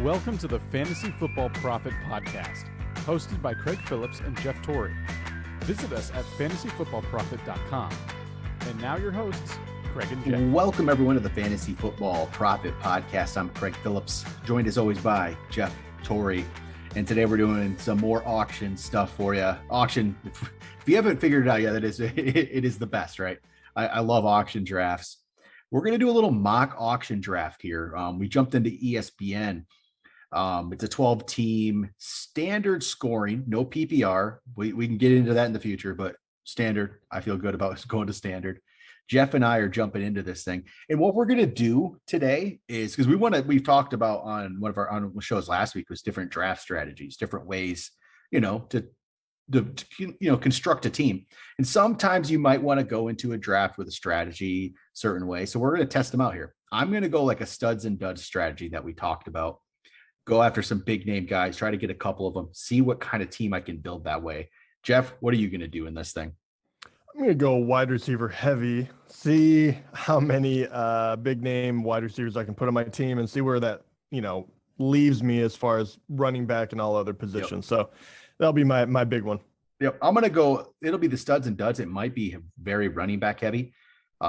Welcome to the Fantasy Football Profit Podcast, hosted by Craig Phillips and Jeff Torrey. Visit us at fantasyfootballprofit.com. And now your hosts, Craig and Jeff. Welcome everyone to the Fantasy Football Profit Podcast. I'm Craig Phillips, joined as always by Jeff Torrey. And today we're doing some more auction stuff for you. Auction, if you haven't figured it out yet, it is the best, right? I love auction drafts. We're going to do a little mock auction draft here. We jumped into ESPN. It's a 12-team standard scoring, no PPR. We can get into that in the future, but standard, I feel good about going to standard. Jeff and I are jumping into this thing. And what we're going to do today is, because we've talked about on one of our shows last week was different draft strategies, different ways, to construct a team. And sometimes you might want to go into a draft with a strategy certain way. So we're going to test them out here. I'm going to go like a studs and duds strategy that we talked about. Go after some big name guys, try to get a couple of them, see what kind of team I can build that way. Jeff, what are you going to do in this thing? I'm going to go wide receiver heavy, see how many big name wide receivers I can put on my team and see where that, leaves me as far as running back and all other positions. Yep. So that'll be my big one. Yep. I'm going to go, it'll be the studs and duds. It might be very running back heavy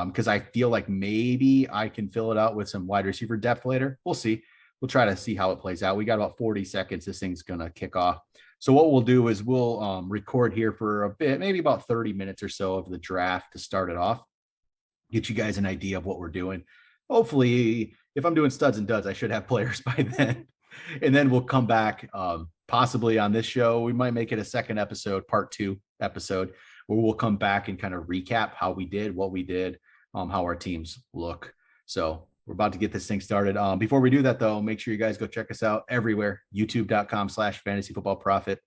because I feel like maybe I can fill it out with some wide receiver depth later. We'll see. We'll try to see how it plays out. We got about 40 seconds. This thing's going to kick off. So what we'll do is we'll record here for a bit, maybe about 30 minutes or so of the draft to start it off, get you guys an idea of what we're doing. Hopefully, if I'm doing studs and duds, I should have players by then. And then we'll come back possibly on this show. We might make it a second episode, part 2 episode, where we'll come back and kind of recap how we did, what we did, how our teams look. So we're about to get this thing started. Before we do that, though, make sure you guys go check us out everywhere. YouTube.com/fantasyfootballprofit,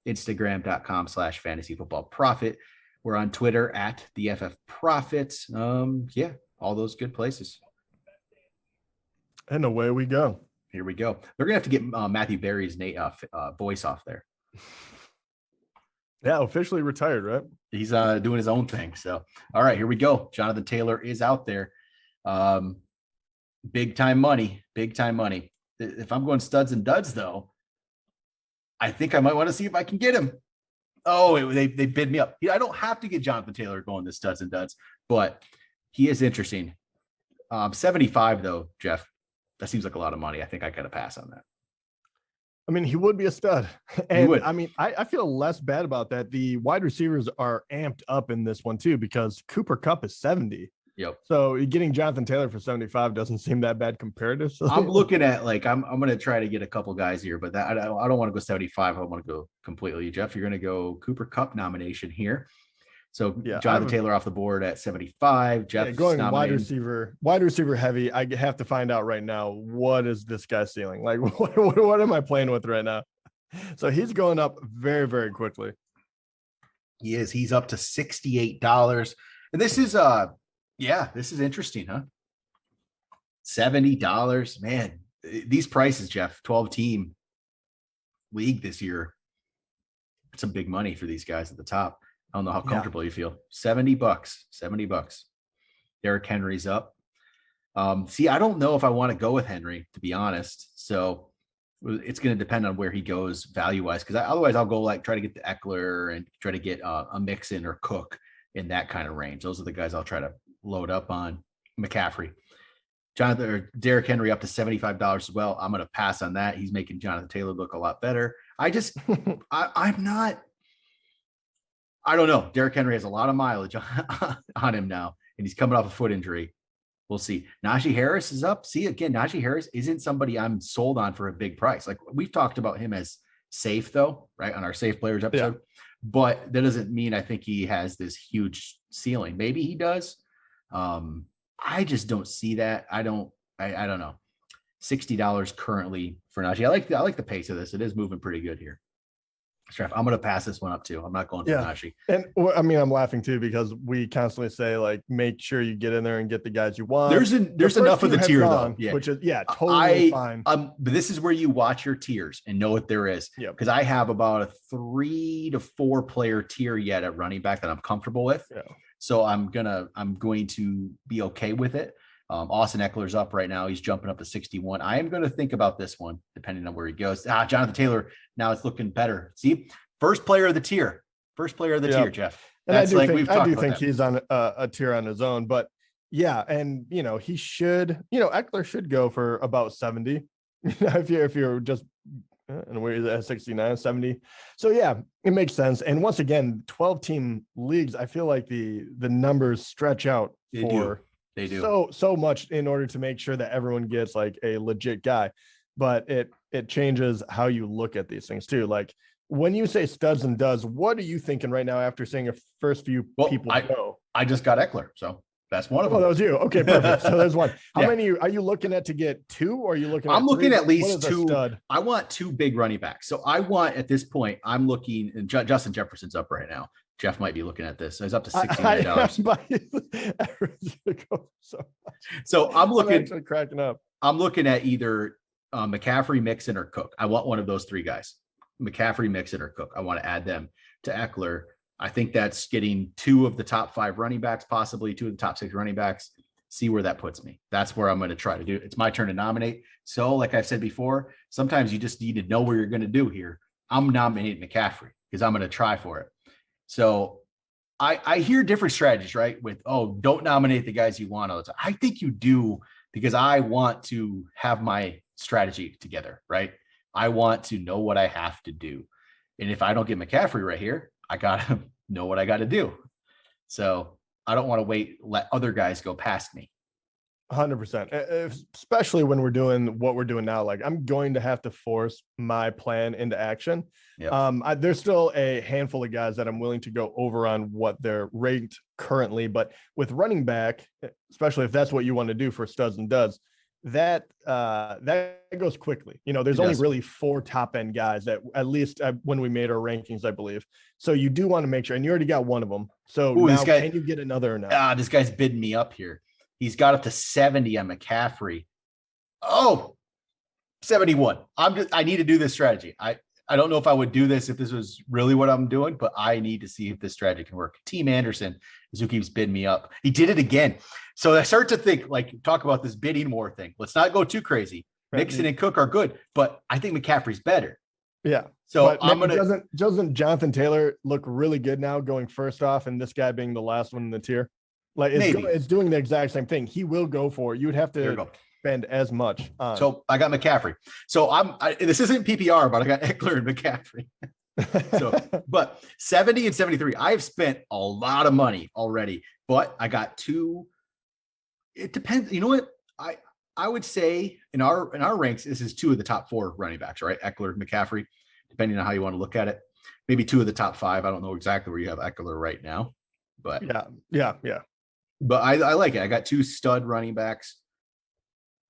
Instagram.com/fantasyfootballprofit. We're on Twitter at the FF Profit. All those good places. And away we go. Here we go. They're going to have to get Matthew Berry's voice off there. Yeah, officially retired, right? He's doing his own thing. So, all right, here we go. Jonathan Taylor is out there. Big time money. If I'm going studs and duds, though, I think I might want to see if I can get him. Oh, they bid me up. I don't have to get Jonathan Taylor going to studs and duds, but he is interesting. 75 though, Jeff. That seems like a lot of money. I think I got to pass on that. I mean, he would be a stud. And I mean, I feel less bad about that. The wide receivers are amped up in this one too, because Cooper Kupp is 70. Yep. So getting Jonathan Taylor for 75 doesn't seem that bad comparatively. I'm looking at I'm going to try to get a couple guys here, but I don't want to go 75. I want to go completely. Jeff, you're going to go Cooper Kupp nomination here. So yeah, Jonathan Taylor off the board at 75. Jeff going wide receiver heavy. I have to find out right now, what is this guy stealing? Like what am I playing with right now? So he's going up very, very quickly. He is. He's up to $68. And this is this is interesting, huh? $70, man. These prices, Jeff, 12-team league this year. Some big money for these guys at the top. I don't know how comfortable you feel. $70. Derrick Henry's up. I don't know if I want to go with Henry, to be honest. So it's going to depend on where he goes value-wise, because otherwise I'll go try to get the Eckler and try to get a Mixon or Cook in that kind of range. Those are the guys I'll try to load up on. McCaffrey. Derrick Henry up to $75 as well. I'm going to pass on that. He's making Jonathan Taylor look a lot better. I don't know. Derrick Henry has a lot of mileage on him now, and he's coming off a foot injury. We'll see. Najee Harris is up. See, again, Najee Harris isn't somebody I'm sold on for a big price. Like we've talked about him as safe, though, right, on our safe players episode. Yeah. But that doesn't mean I think he has this huge ceiling. Maybe he does. I just don't see that. I don't know. $60 currently for Najee. I like the pace of this. It is moving pretty good here. I'm going to pass this one up too. I'm not going for Najee. And I mean, I'm laughing too, because we constantly say make sure you get in there and get the guys you want. There's enough of the tier though. Yeah. Which is totally fine. But this is where you watch your tiers and know what there is. Yeah. Because I have about a 3 to 4 player tier yet at running back that I'm comfortable with. Yeah. So I'm going to be okay with it. Austin Eckler's up right now. He's jumping up to 61. I am going to think about this one, depending on where he goes. Jonathan Taylor, now it's looking better. See, first player of the tier, Jeff. And I do think he's on a tier on his own, but yeah. And, he should, Eckler should go for about 70, if you're just, and where is at 69, 70. So yeah, it makes sense. And once again, 12-team leagues, I feel like the numbers stretch out They do so much in order to make sure that everyone gets like a legit guy, but it changes how you look at these things too. Like when you say studs and duds, what are you thinking right now after seeing a first few people go? I just got Eckler, so that's one of them. Oh, that was you. Okay, perfect. So there's one. How many are you looking at to get two? Or are you looking? I'm looking at least two. I want two big running backs. So I want at this point, I'm looking, and Justin Jefferson's up right now. Jeff might be looking at this. He's up to $69. So I'm actually cracking up. I'm looking at either McCaffrey, Mixon, or Cook. I want one of those three guys. McCaffrey, Mixon, or Cook. I want to add them to Eckler. I think that's getting two of the top 5 running backs, possibly 2 of the top 6 running backs. See where that puts me. That's where I'm going to try to do. It's my turn to nominate. So like I said before, sometimes you just need to know what you're going to do here. I'm nominating McCaffrey because I'm going to try for it. So I hear different strategies, right? With, don't nominate the guys you want all the time. I think you do because I want to have my strategy together, right? I want to know what I have to do. And if I don't get McCaffrey right here, I got to know what I got to do. So I don't want to let other guys go past me. 100%, especially when we're doing what we're doing now. Like I'm going to have to force my plan into action. Yep. There's still a handful of guys that I'm willing to go over on what they're ranked currently, but with running back, especially if that's what you want to do for studs and duds, that goes quickly. There's only really 4 top end guys that at least when we made our rankings, I believe. So you do want to make sure, and you already got one of them. So can you get another or not? This guy's bidding me up here. He's got up to 70 on McCaffrey. 71. I need to do this strategy. I don't know if I would do this if this was really what I'm doing, but I need to see if this strategy can work. Team Anderson is who keeps bidding me up. He did it again. So I start to think, talk about this bidding more thing. Let's not go too crazy. Right. Mixon and Cook are good, but I think McCaffrey's better. Yeah. So doesn't Jonathan Taylor look really good now going first off, and this guy being the last one in the tier? Like it's doing the exact same thing. He will go for it. You'd have to spend as much on. So I got McCaffrey. So this isn't PPR, but I got Eckler and McCaffrey. But 70 and 73, I've spent a lot of money already, but I got 2. It depends. You know what? I would say in our ranks, this is 2 of the top 4 running backs, right? Eckler, McCaffrey, depending on how you want to look at it. Maybe 2 of the top 5. I don't know exactly where you have Eckler right now, but yeah. But I like it. I got 2 stud running backs.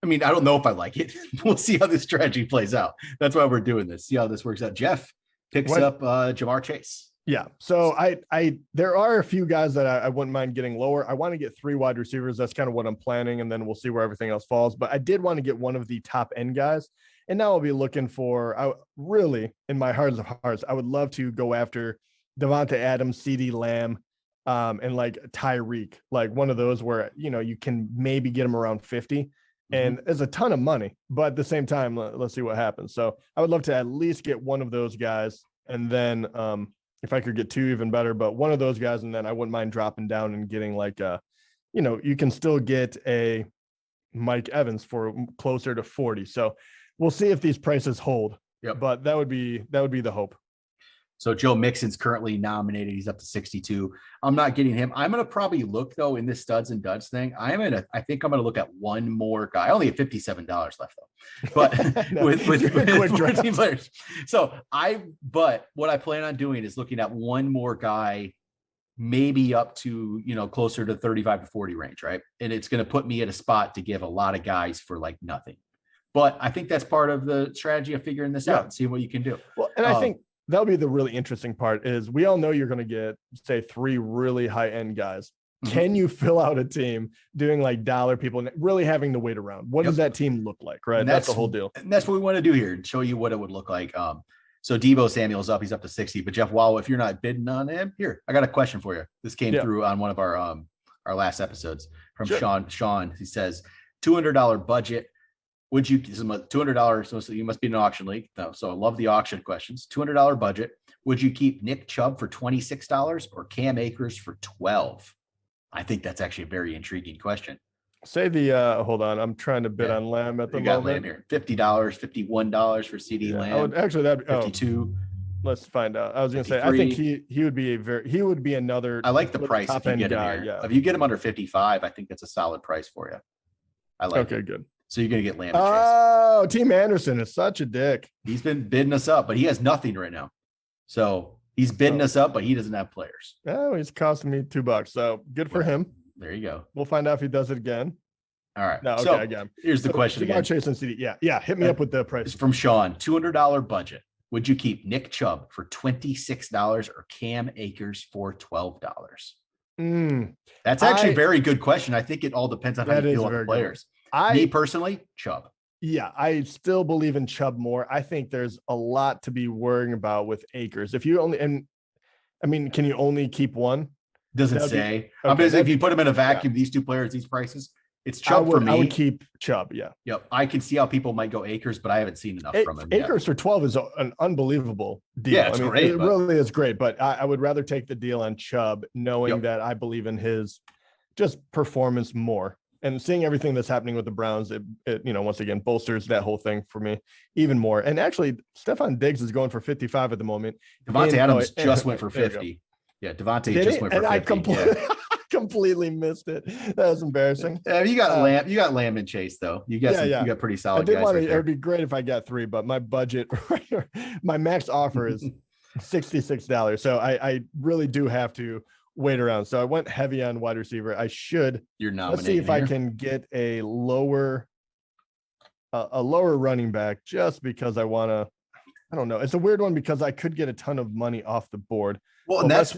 I mean, I don't know if I like it. We'll see how this strategy plays out. That's why we're doing this. See how this works out. Jeff picks up Jamar Chase. Yeah. So there are a few guys that I wouldn't mind getting lower. I want to get 3 wide receivers. That's kind of what I'm planning. And then we'll see where everything else falls. But I did want to get one of the top end guys. And now I'll be looking for, really, in my heart of hearts, I would love to go after Devonta Adams, CeeDee Lamb, and like Tyreek, like one of those where, you can maybe get them around 50. And it's a ton of money, but at the same time, let's see what happens. So I would love to at least get one of those guys. And then if I could get 2, even better, but one of those guys. And then I wouldn't mind dropping down and getting you can still get a Mike Evans for closer to 40. So we'll see if these prices hold. Yep. But that would be the hope. So Joe Mixon's currently nominated. He's up to 62. I'm not getting him. I'm going to probably look, though, in this studs and duds thing. I think I'm going to look at one more guy. I only have $57 left, though. But with 14 players. But what I plan on doing is looking at one more guy, maybe up to, closer to 35 to 40 range, right? And it's going to put me at a spot to give a lot of guys for like nothing. But I think that's part of the strategy of figuring this out and seeing what you can do. Well, and I think that'll be the really interesting part is we all know you're going to get, say, 3 really high end guys. Can you fill out a team doing like dollar people and really having to wait around? What does that team look like? Right. That's the whole deal. And that's what we want to do here and show you what it would look like. So Deebo Samuel's up, he's up to 60, but Jeff, if you're not bidding on him here, I got a question for you. This came through on one of our last episodes. from Sure. Sean, he says, $200 budget. Would you $200? So you must be in an auction league. So I love the auction questions. $200 budget. Would you keep Nick Chubb for $26 or Cam Akers for $12? I think that's actually a very intriguing question. Say hold on. I'm trying to bid on Lamb at the You got moment. Lamb here. $50, $51 for CD Lamb. Actually, that'd be 52. Let's find out. I was going to say, 53. I think he would be another. I like the price if you get him here. Yeah. If you get him under 55, I think that's a solid price for you. I like it. Good. So you're going to get Lamb. Oh, Team Anderson is such a dick. He's been bidding us up, but he has nothing right now. So he's bidding us up, but he doesn't have players. Oh, he's costing me $2. So good for him. There you go. We'll find out if he does it again. All right. No, okay, so I got him. Here's the question again. Chase and CD. Yeah. Hit me up with the price. It's from Sean. $200 budget. Would you keep Nick Chubb for $26 or Cam Akers for $12? That's actually a very good question. I think it all depends on how you feel about the players. Me personally, Chubb. Yeah, I still believe in Chubb more. I think there's a lot to be worrying about with Akers. If you only, can you only keep one? Doesn't say. If you put them in a vacuum, these two players, these prices, it's Chubb for me. I would keep Chubb. Yeah. Yep. I can see how people might go Akers, but I haven't seen enough from him. Akers for 12 is an unbelievable deal. Yeah, it's great. It really is great, but I would rather take the deal on Chubb, knowing that I believe in his just performance more. And seeing everything that's happening with the Browns, it once again bolsters that whole thing for me even more. And actually, Stephon Diggs is going for 55 at the moment. Devontae Adams just went for 50. Yeah, Devontae just went for 50. I completely missed it. That was embarrassing. You got Lamb. You got Lamb and Chase though. You got pretty solid guys. It would be great if I got 3, but my budget, my max offer is $66. So I really do have to wait around. So I went heavy on wide receiver. I should. Let's see if I can get a lower running back, just because I want to. I don't know. It's a weird one because I could get a ton of money off the board. Well, and this is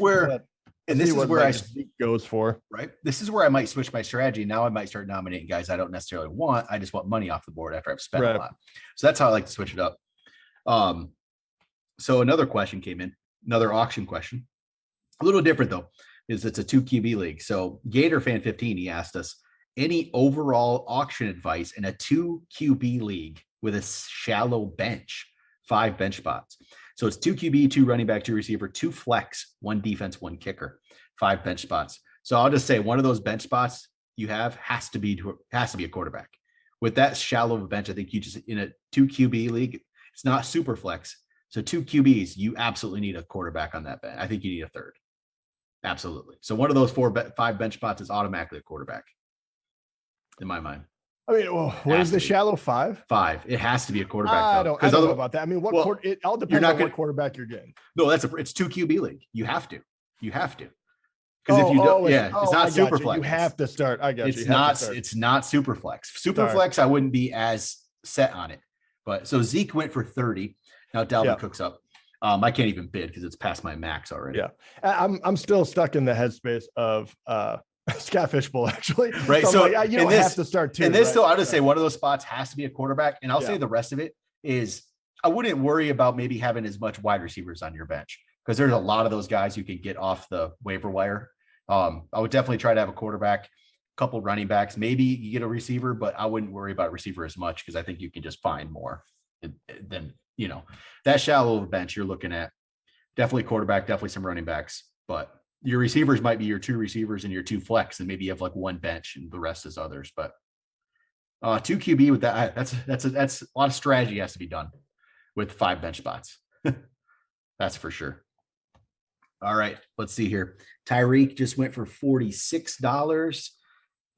where I goes for. Right. This is where I might switch my strategy. Now I might start nominating guys I don't necessarily want. I just want money off the board after I've spent a lot. So that's how I like to switch it up. So another question came in, another auction question. A little different though, is it's a 2 QB league. So Gator Fan 15, he asked us, any overall auction advice in a 2 QB league with a shallow bench, 5 bench spots. So it's 2 QB, 2 running back, 2 receiver, 2 flex, 1 defense, 1 kicker, 5 bench spots. So I'll just say one of those bench spots you have has to be a quarterback. With that shallow of a bench, I think you just, in a 2 QB league, it's not super flex. So 2 QBs, you absolutely need a quarterback on that bench. I think you need a third. Absolutely. So one of those 5 bench spots is automatically a quarterback in my mind. I mean, what is the shallow 5? 5. It has to be a quarterback. I don't know about that. I mean, it all depends on what quarterback you're getting. No, it's 2 QB league. You have to. Because if you don't, it's not super flex. You have to start. I got you. It's not super flex. Super flex, I wouldn't be as set on it. But so Zeke went for 30. Now Dalvin Cook's up. I can't even bid because it's past my max already. Yeah, I'm still stuck in the headspace of Scott Fishbowl, actually. Right. So you don't have to start too. And this still, I'll just say one of those spots has to be a quarterback. And I'll say the rest of it is, I wouldn't worry about maybe having as much wide receivers on your bench, because there's a lot of those guys you can get off the waiver wire. I would definitely try to have a quarterback, a couple running backs, maybe you get a receiver, but I wouldn't worry about receiver as much, because I think you can just find more than, that shallow of a bench. You're looking at definitely quarterback, definitely some running backs, but your receivers might be your 2 receivers and your 2 flex, and maybe you have like 1 bench and the rest is others. But 2 QB with that, that's a lot of strategy has to be done with 5 bench spots. That's for sure. All right, let's see here. Tyreek just went for $46.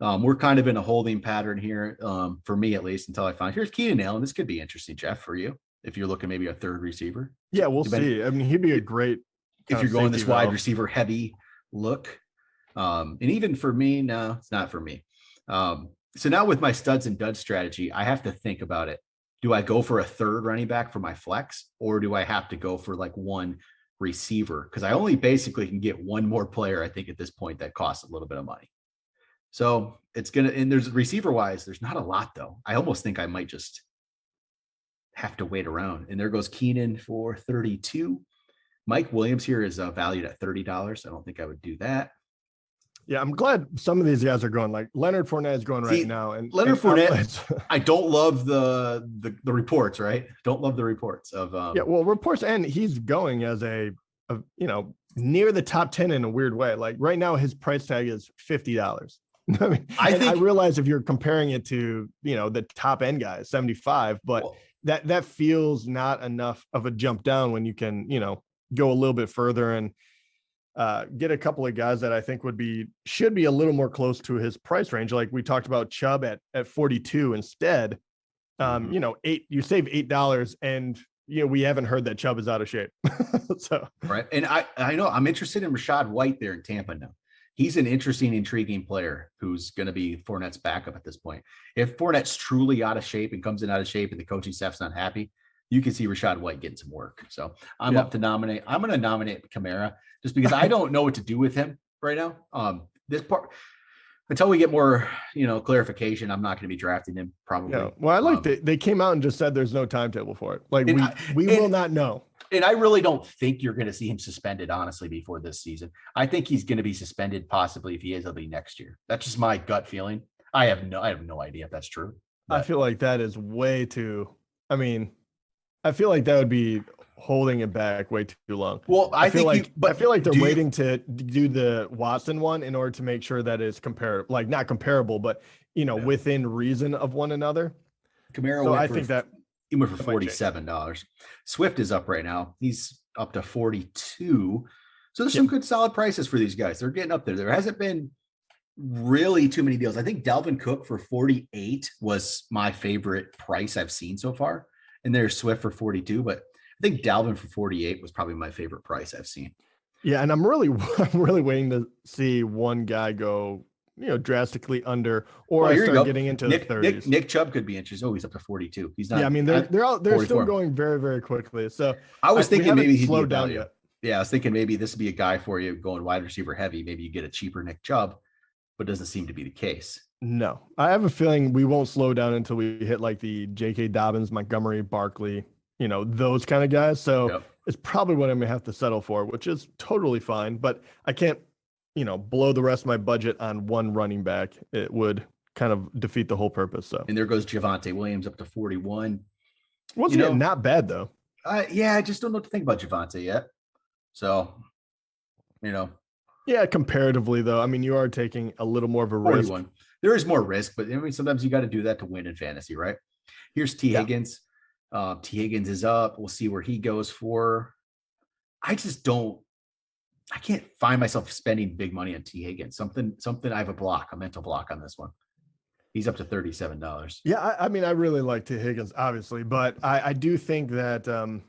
We're kind of in a holding pattern here, for me at least, until I find. Here's Keenan Allen. This could be interesting, Jeff, for you, if you're looking maybe a 3rd receiver. Yeah, we'll see. I mean, he'd be a great, if you're going this wide receiver heavy look. And even for me, no, it's not for me. So now with my studs and duds strategy, I have to think about it. Do I go for a 3rd running back for my flex, or do I have to go for like 1 receiver? Because I only basically can get 1 more player, I think, at this point that costs a little bit of money. So it's and there's receiver wise, there's not a lot though. I almost think I might just have to wait around. And there goes Keenan for 32. Mike Williams here is valued at $30. I don't think I would do that. Yeah, I'm glad some of these guys are going. Like Leonard Fournette is going right now, and Leonard Fournette. I'm, I don't love the reports. Right? Don't love the reports of. Yeah, well, reports, and he's going as a near the top 10 in a weird way. Like right now, his price tag is $50. I mean, I realize if you're comparing it to the top end guys, 75, but that feels not enough of a jump down when you can go a little bit further and get a couple of guys that I think should be a little more close to his price range. Like we talked about Chubb at 42 instead. You save $8 and we haven't heard that Chubb is out of shape. So right. And I know I'm interested in Rachaad White there in Tampa now. He's an interesting, intriguing player who's going to be Fournette's backup at this point. If Fournette's truly out of shape and comes in out of shape and the coaching staff's not happy, you can see Rachaad White getting some work. So I'm up to nominate. I'm going to nominate Kamara just because I don't know what to do with him right now. This part, until we get more, clarification, I'm not going to be drafting him probably. Yeah. Well, I like they came out and just said there's no timetable for it. Like we will not know. And I really don't think you're going to see him suspended, honestly, before this season. I think he's going to be suspended possibly. If he is, it'll be next year. That's just my gut feeling. I have no idea if that's true. But I feel like that is way too. I mean, I feel like that would be holding it back way too long. Well, I feel like they're waiting to do the Watson one in order to make sure that it's comparable, like not comparable, but within reason of one another. Kamara. So I think that he went for $47. Swift is up right now. He's up to 42. So there's some good solid prices for these guys. They're getting up there. There hasn't been really too many deals. I think Dalvin Cook for 48 was my favorite price I've seen so far. And there's Swift for 42, but I think Dalvin for 48 was probably my favorite price I've seen. Yeah, and I'm really waiting to see one guy go, drastically under, or start getting into the 30s. Nick Chubb could be interesting. Oh, he's up to 42. He's not. Yeah, I mean they're still going very, very quickly. So I was thinking maybe he'd slowed down yet. Yeah, I was thinking maybe this would be a guy for you going wide receiver heavy. Maybe you get a cheaper Nick Chubb, but it doesn't seem to be the case. No, I have a feeling we won't slow down until we hit like the J.K. Dobbins, Montgomery, Barkley, those kind of guys. So it's probably what I'm gonna have to settle for, which is totally fine. But I can't, blow the rest of my budget on one running back. It would kind of defeat the whole purpose. So, and there goes Javonte Williams up to 41. Once again, not bad though. Yeah, I just don't know what to think about Javonte yet. So, Yeah, comparatively though, I mean, you are taking a little more of a risk. There is more risk, but I mean, sometimes you got to do that to win in fantasy, right? Here's T. Higgins. T. Higgins is up. We'll see where he goes for. I can't find myself spending big money on T. Higgins. Something. I have a mental block on this one. He's up to $37. Yeah, I mean, I really like T. Higgins, obviously, but I do think that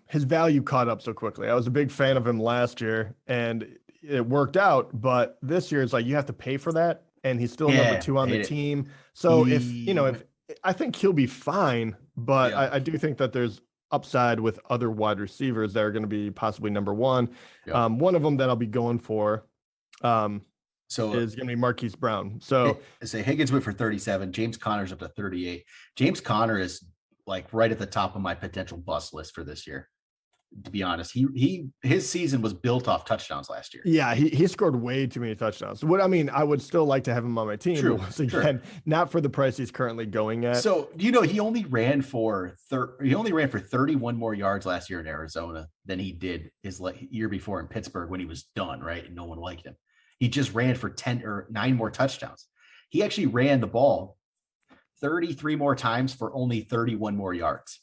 his value caught up so quickly. I was a big fan of him last year, and it worked out. But this year, it's like you have to pay for that, and he's still number 2 on the team. So if I think he'll be fine, but I do think that there's upside with other wide receivers that are going to be possibly number 1. One of them that I'll be going for is going to be Marquise Brown. So Higgins went for 37. James Conner's up to 38. James Conner is like right at the top of my potential bust list for this year. To be honest, his season was built off touchdowns last year. Yeah, he scored way too many touchdowns. I would still like to have him on my team. True, once again, not for the price he's currently going at. So he only ran for 31 more yards last year in Arizona than he did his year before in Pittsburgh when he was done, right? And no one liked him. He just ran for 10 or 9 more touchdowns. He actually ran the ball 33 more times for only 31 more yards.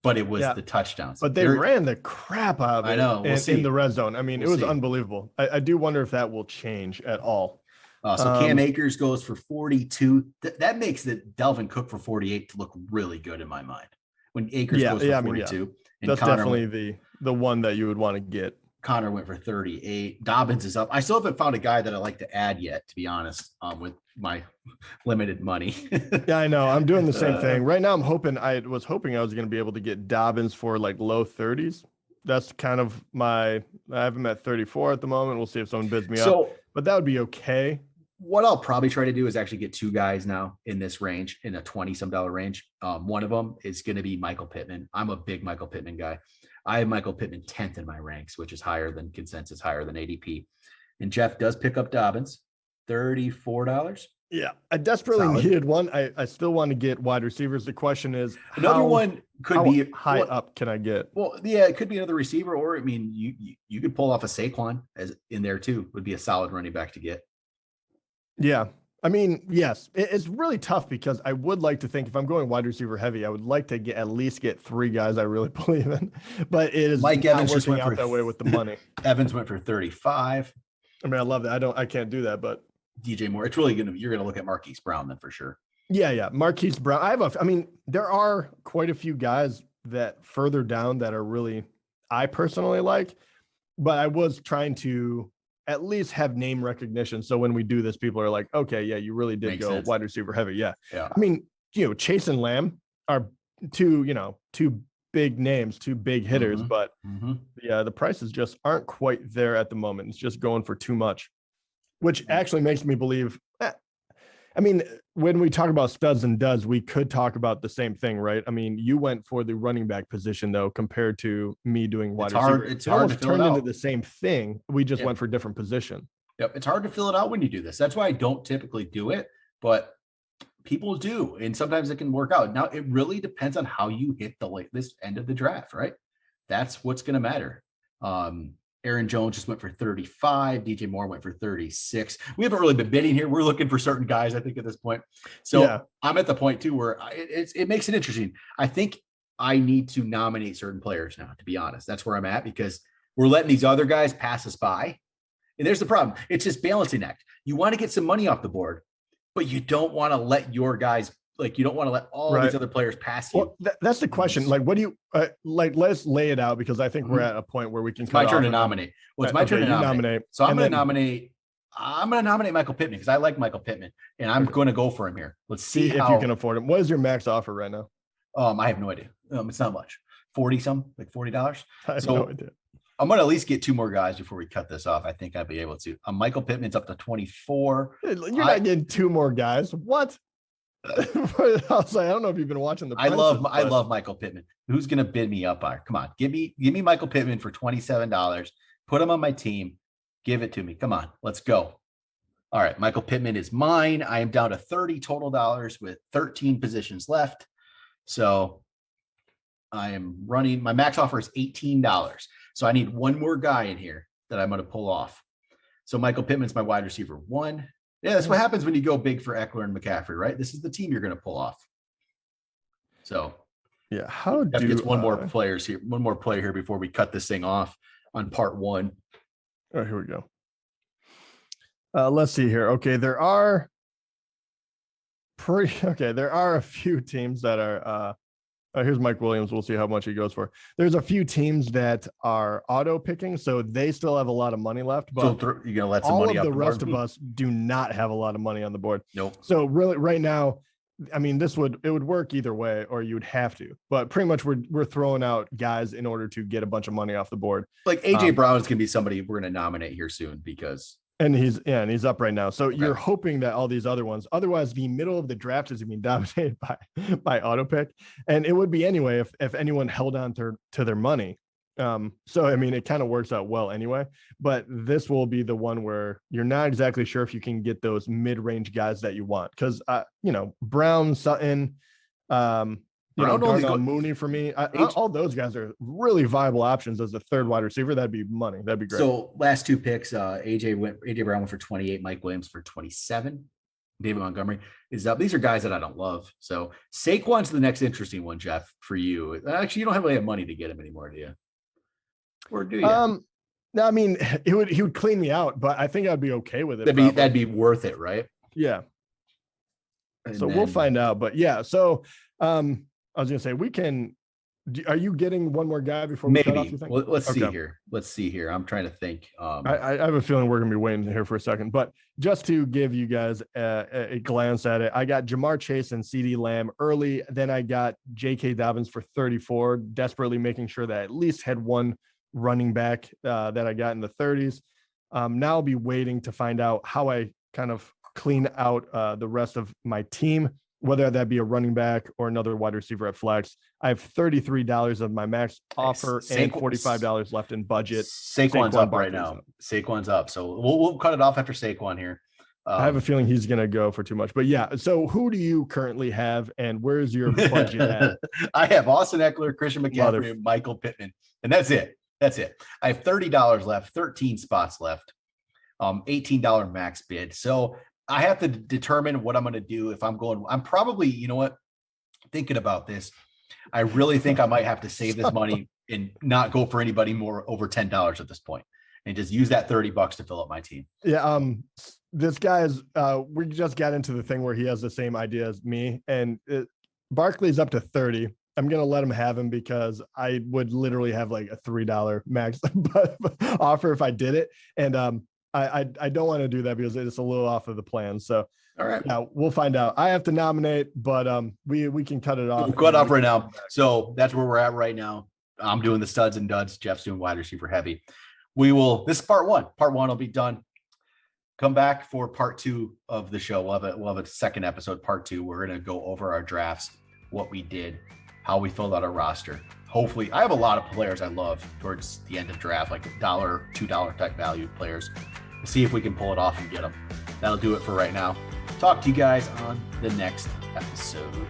But it was the touchdowns. But they ran the crap out of it. I know. In the red zone. I mean, it was unbelievable. I do wonder if that will change at all. So Cam Akers goes for 42. That makes the Dalvin Cook for 48 to look really good in my mind. When Akers goes for 42. And that's definitely the one that you would want to get. Connor went for 38. Dobbins is up. I still haven't found a guy that I like to add yet, to be honest, with my limited money. Yeah, I know. I'm doing the same thing. Right now, I was hoping I was going to be able to get Dobbins for like low 30s. That's kind of I have him at 34 at the moment. We'll see if someone bids me up. But that would be okay. What I'll probably try to do is actually get 2 guys now in this range, in a $20-some range. One of them is going to be Michael Pittman. I'm a big Michael Pittman guy. I have Michael Pittman 10th in my ranks, which is higher than consensus, higher than ADP. And Jeff does pick up Dobbins. $34. Yeah, I desperately Solid. needed one. I still want to get wide receivers. The question is, Another one could be high up can I get? Well, yeah, it could be another receiver, or I mean, you could pull off a Saquon as in there too. Would be a solid running back to get. Yeah, I mean, yes, it's really tough because I would like to think if I'm going wide receiver heavy, I would like to at least get 3 guys I really believe in. But it is Mike Evans just went out that way with the money. Evans went for 35. I mean, I love that. I can't do that, but DJ Moore. It's really you're gonna look at Marquise Brown then for sure. Yeah, Marquise Brown. I mean, there are quite a few guys that further down that are really I personally like, but I was trying to at least have name recognition. So when we do this, people are like, okay, yeah, you really did Makes go sense. wide receiver heavy. Yeah. Yeah. I mean, Chase and Lamb are two big names, 2 big hitters, but yeah, the prices just aren't quite there at the moment. It's just going for too much, which actually makes me believe. I mean, when we talk about studs and duds, we could talk about the same thing, right? I mean, you went for the running back position though, compared to me doing wide receiver. It's hard to fill it out. Into the same thing. We just went for a different position. Yep, it's hard to fill it out when you do this. That's why I don't typically do it, but people do, and sometimes it can work out. Now, it really depends on how you hit this end of the draft, right? That's what's going to matter. Aaron Jones just went for 35. DJ Moore went for 36. We haven't really been bidding here. We're looking for certain guys, I think, at this point. So yeah. I'm at the point too where it makes it interesting. I think I need to nominate certain players now, to be honest. That's where I'm at because we're letting these other guys pass us by. And there's the problem. It's just balancing act. You want to get some money off the board, but you don't want to let your guys, you don't want to let all these other players pass you. Well, that's the question. What do you let's lay it out because I think we're at a point where we can. It's my turn to nominate. Well, it's my turn to nominate. So I'm going to nominate. I'm going to nominate Michael Pittman because I like Michael Pittman, and I'm going to go for him here. Let's see if you can afford him. What is your max offer right now? I have no idea. It's not much. 40 some, like $40. I have no idea. I'm going to at least get 2 more guys before we cut this off. I think I'd be able to. Michael Pittman's up to 24. You're not getting 2 more guys. What? I was like, I don't know if you've been watching the. I love Michael Pittman. Who's going to bid me up on? Come on, give me Michael Pittman for $27. Put him on my team. Give it to me. Come on, let's go. All right, Michael Pittman is mine. I am down to $30 total with 13 positions left. So I am running. My max offer is $18. So I need 1 more guy in here that I'm going to pull off. So Michael Pittman's my wide receiver 1. Yeah, that's what happens when you go big for Eckler and McCaffrey, right? This is the team you're going to pull off. So, yeah, how do gets one more player here before we cut this thing off on part 1. Oh, here we go. Let's see here. Okay, there are a few teams that are. Here's Mike Williams. We'll see how much he goes for. There's a few teams that are auto picking, so they still have a lot of money left. But you're gonna let some money all off of the rest of us do not have a lot of money on the board. Nope. So really, right now, I mean, it would work either way, or you would have to. But pretty much, we're throwing out guys in order to get a bunch of money off the board. Like AJ Brown is gonna be somebody we're gonna nominate here soon because. And he's up right now. So you're hoping that all these other ones, otherwise the middle of the draft is being dominated by auto pick. And it would be anyway if anyone held on to their money. So, I mean, it kind of works out well anyway, but this will be the one where you're not exactly sure if you can get those mid-range guys that you want. Cause Brown, Sutton, Darnell Mooney for me. All those guys are really viable options as a 3rd wide receiver. That'd be money. That'd be great. So last 2 picks, AJ Brown went for 28, Mike Williams for 27. David Montgomery is up. These are guys that I don't love. So Saquon's the next interesting one, Jeff, for you. Actually, you don't really have money to get him anymore, do you? Or do you? No, I mean, he would clean me out, but I think I'd be okay with it. That'd be worth it, right? Yeah. So we'll find out. But yeah, so I was going to say, are you getting 1 more guy before we cut off, you think? Well, let's see here. I'm trying to think. I have a feeling we're going to be waiting here for a second, but just to give you guys a glance at it, I got Jamar Chase and CeeDee Lamb early. Then I got J.K. Dobbins for 34, desperately making sure that I at least had 1 running back that I got in the 30s. Now I'll be waiting to find out how I kind of clean out the rest of my team, whether that be a running back or another wide receiver at flex. I have $33 of my max offer and $45 left in budget. Saquon's up right now. Saquon's up. So we'll cut it off after Saquon here. I have a feeling he's going to go for too much, but yeah. So who do you currently have, and where's your budget at? I have Austin Eckler, Christian McCaffrey, and Michael Pittman, and that's it. That's it. I have $30 left, 13 spots left, $18 max bid. So I have to determine what I'm going to do. If I'm probably, you know what, thinking about this, I really think I might have to save this money and not go for anybody more over $10 at this point, and just use that $30 to fill up my team. Yeah. This guy is, we just got into the thing where he has the same idea as me, and Barkley's up to 30. I'm going to let him have him because I would literally have like a $3 max offer if I did it. And I don't want to do that because it's a little off of the plan. So all right, yeah, we'll find out. I have to nominate, but we can cut it off. We'll cut off right now. So that's where we're at right now. I'm doing the studs and duds. Jeff's doing wide receiver heavy. This is part one. Part one will be done. Come back for part two of the show. We'll have a second episode, part two. We're going to go over our drafts, what we did, how we filled out our roster. Hopefully, I have a lot of players I love towards the end of draft, like $1, $2 type value players. We'll see if we can pull it off and get them. That'll do it for right now. Talk to you guys on the next episode.